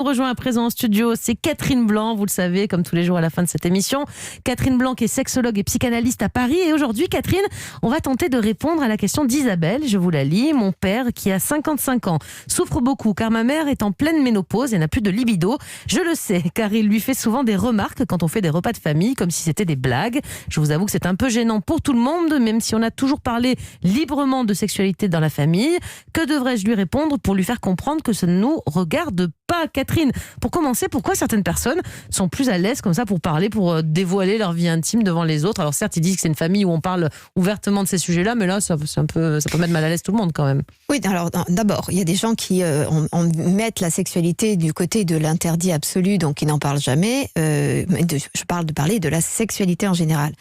On rejoint à présent en studio, c'est Catherine Blanc, vous le savez, comme tous les jours à la fin de cette émission. Catherine Blanc qui est sexologue et psychanalyste à Paris. Et aujourd'hui, Catherine, on va tenter de répondre à la question d'Isabelle. Je vous la lis. Mon père, qui a 55 ans, souffre beaucoup car ma mère est en pleine ménopause et n'a plus de libido. Je le sais, car il lui fait souvent des remarques quand on fait des repas de famille, comme si c'était des blagues. Je vous avoue que c'est un peu gênant pour tout le monde, même si on a toujours parlé librement de sexualité dans la famille. Que devrais-je lui répondre pour lui faire comprendre que ça ne nous regarde pas, Catherine? Pour commencer, pourquoi certaines personnes sont plus à l'aise comme ça pour parler, pour dévoiler leur vie intime devant les autres? Alors certes, ils disent que c'est une famille où on parle ouvertement de ces sujets-là, mais là, ça peut mettre mal à l'aise tout le monde quand même. Oui, alors d'abord, il y a des gens qui mettent la sexualité du côté de l'interdit absolu, donc ils n'en parlent jamais. Je parle de parler de la sexualité en général.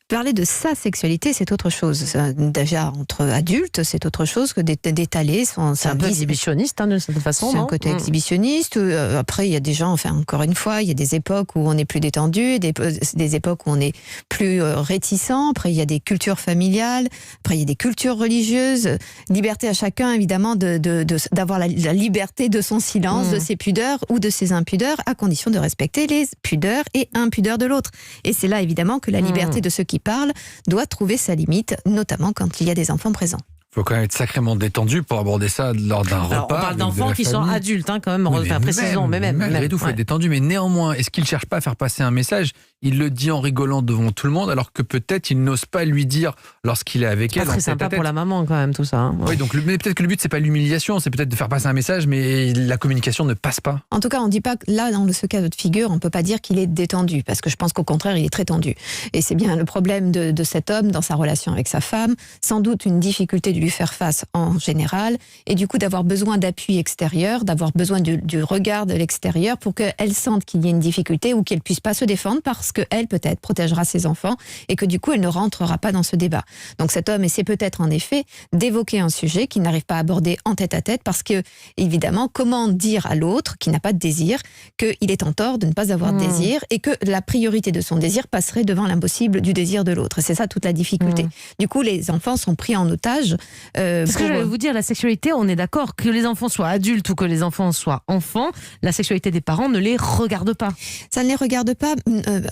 Parler de sa sexualité, c'est autre chose. Déjà, entre adultes, c'est autre chose que d'étaler son... C'est un peu exhibitionniste, d'une certaine façon, c'est non? un côté exhibitionniste. Après, il y a des gens, encore une fois, il y a des époques où on est plus détendu, des époques où on est plus réticent. Après, il y a des cultures familiales. Après, il y a des cultures religieuses. Liberté à chacun, évidemment, d'avoir la liberté de son silence, de ses pudeurs ou de ses impudeurs, à condition de respecter les pudeurs et impudeurs de l'autre. Et c'est là, évidemment, que la liberté de ceux qui parlent doit trouver sa limite, notamment quand il y a des enfants présents. Il faut quand même être sacrément détendu pour aborder ça lors d'un repas. On parle d'enfants qui sont adultes, quand même, précisons. Malgré tout, il faut être détendu. Mais néanmoins, est-ce qu'il ne cherche pas à faire passer un message? Il le dit en rigolant devant tout le monde, alors que peut-être il n'ose pas lui dire lorsqu'il est avec elle. C'est très sympa pour la maman, quand même, tout ça. Hein. Oui, donc mais peut-être que le but, c'est pas l'humiliation, c'est peut-être de faire passer un message, mais la communication ne passe pas. En tout cas, on ne dit pas que là, dans ce cas de figure, on ne peut pas dire qu'il est détendu, parce que je pense qu'au contraire, il est très tendu. Et c'est bien le problème de cet homme dans sa relation avec sa femme, sans doute une difficulté de lui faire face en général, et du coup d'avoir besoin d'appui extérieur, d'avoir besoin du regard de l'extérieur pour qu'elle sente qu'il y a une difficulté ou qu'elle puisse pas se défendre parce qu'elle peut-être protégera ses enfants et que du coup elle ne rentrera pas dans ce débat. Donc cet homme essaie peut-être en effet d'évoquer un sujet qu'il n'arrive pas à aborder en tête à tête parce que évidemment comment dire à l'autre qui n'a pas de désir qu'il est en tort de ne pas avoir de désir et que la priorité de son désir passerait devant l'impossible du désir de l'autre. C'est ça toute la difficulté. Du coup les enfants sont pris en otage. Parce que je vais vous dire, la sexualité, on est d'accord, que les enfants soient adultes ou que les enfants soient enfants, la sexualité des parents ne les regarde pas. Ça ne les regarde pas.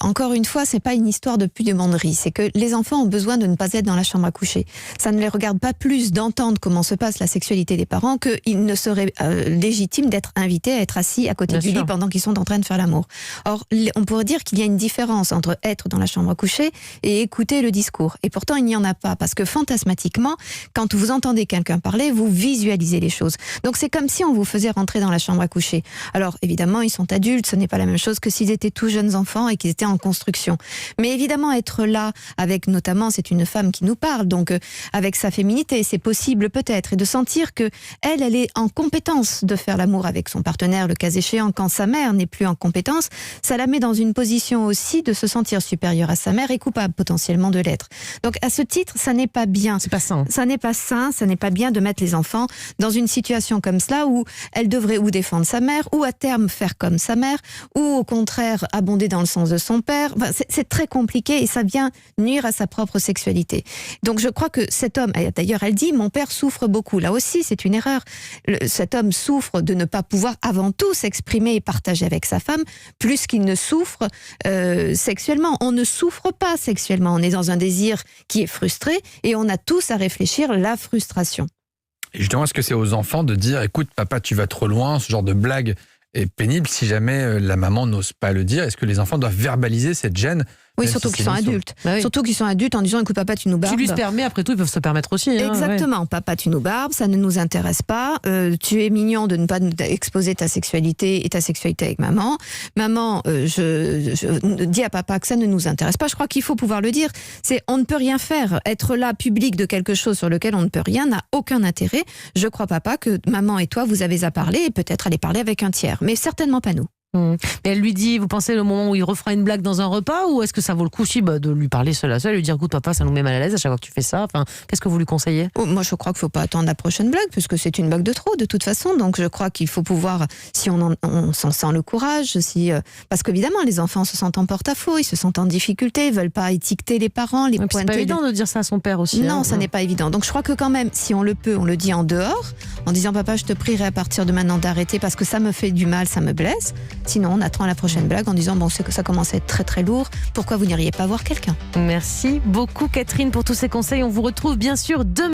Encore une fois, c'est pas une histoire de pudimonderie. C'est que les enfants ont besoin de ne pas être dans la chambre à coucher. Ça ne les regarde pas plus d'entendre comment se passe la sexualité des parents qu'il ne serait légitime d'être invité à être assis à côté du lit pendant qu'ils sont en train de faire l'amour. Or, on pourrait dire qu'il y a une différence entre être dans la chambre à coucher et écouter le discours. Et pourtant, il n'y en a pas. Parce que fantasmatiquement, quand vous entendez quelqu'un parler, vous visualisez les choses. Donc c'est comme si on vous faisait rentrer dans la chambre à coucher. Alors évidemment, ils sont adultes, ce n'est pas la même chose que s'ils étaient tous jeunes enfants et qu'ils étaient en construction. Mais évidemment, être là avec, notamment, c'est une femme qui nous parle, donc avec sa féminité, c'est possible peut-être, et de sentir que elle est en compétence de faire l'amour avec son partenaire, le cas échéant, quand sa mère n'est plus en compétence, ça la met dans une position aussi de se sentir supérieure à sa mère et coupable potentiellement de l'être. Donc à ce titre, ça n'est pas bien. C'est pas sain. Ça n'est pas sain, ça n'est pas bien de mettre les enfants dans une situation comme cela où elle devrait ou défendre sa mère, ou à terme faire comme sa mère, ou au contraire abonder dans le sens de son père. Enfin, c'est très compliqué et ça vient nuire à sa propre sexualité. Donc je crois que cet homme, d'ailleurs elle dit, mon père souffre beaucoup. Là aussi c'est une erreur. Cet homme souffre de ne pas pouvoir avant tout s'exprimer et partager avec sa femme, plus qu'il ne souffre sexuellement. On ne souffre pas sexuellement, on est dans un désir qui est frustré et on a tous à réfléchir la frustration. Et justement, est-ce que c'est aux enfants de dire, écoute, papa, tu vas trop loin, ce genre de blague est pénible si jamais la maman n'ose pas le dire? Est-ce que les enfants doivent verbaliser cette gêne? Oui, surtout qu'ils sont adultes. Bah oui. Surtout qu'ils sont adultes en disant, écoute papa, tu nous barbes. Tu lui permets, après tout, ils peuvent se permettre aussi. Exactement, ouais. Papa, tu nous barbes, ça ne nous intéresse pas. Tu es mignon de ne pas exposer ta sexualité et ta sexualité avec maman. Maman, je dis à papa que ça ne nous intéresse pas. Je crois qu'il faut pouvoir le dire. On ne peut rien faire. Être là, public de quelque chose sur lequel on ne peut rien, n'a aucun intérêt. Je crois, papa, que maman et toi, vous avez à parler et peut-être aller parler avec un tiers. Mais certainement pas nous. Mais elle lui dit, vous pensez le moment où il refera une blague dans un repas, ou est-ce que ça vaut le coup aussi de lui parler seul à seul, lui dire écoute papa, ça nous met mal à l'aise à chaque fois que tu fais ça. Enfin, qu'est-ce que vous lui conseillez? Moi, je crois qu'il ne faut pas attendre la prochaine blague, puisque c'est une blague de trop, de toute façon. Donc, je crois qu'il faut pouvoir, si on s'en sent le courage, parce qu'évidemment, les enfants se sentent en porte-à-faux, ils se sentent en difficulté, ils ne veulent pas étiqueter les parents, les pointer. C'est pas évident de dire ça à son père aussi. Non, ça n'est pas évident. Donc, je crois que quand même, si on le peut, on le dit en dehors, en disant papa, je te prierai à partir de maintenant d'arrêter parce que ça me fait du mal, ça me blesse. Sinon, on attend la prochaine blague en disant bon, c'est que ça commence à être très très lourd. Pourquoi vous n'iriez pas voir quelqu'un? Merci beaucoup Catherine pour tous ces conseils. On vous retrouve bien sûr demain.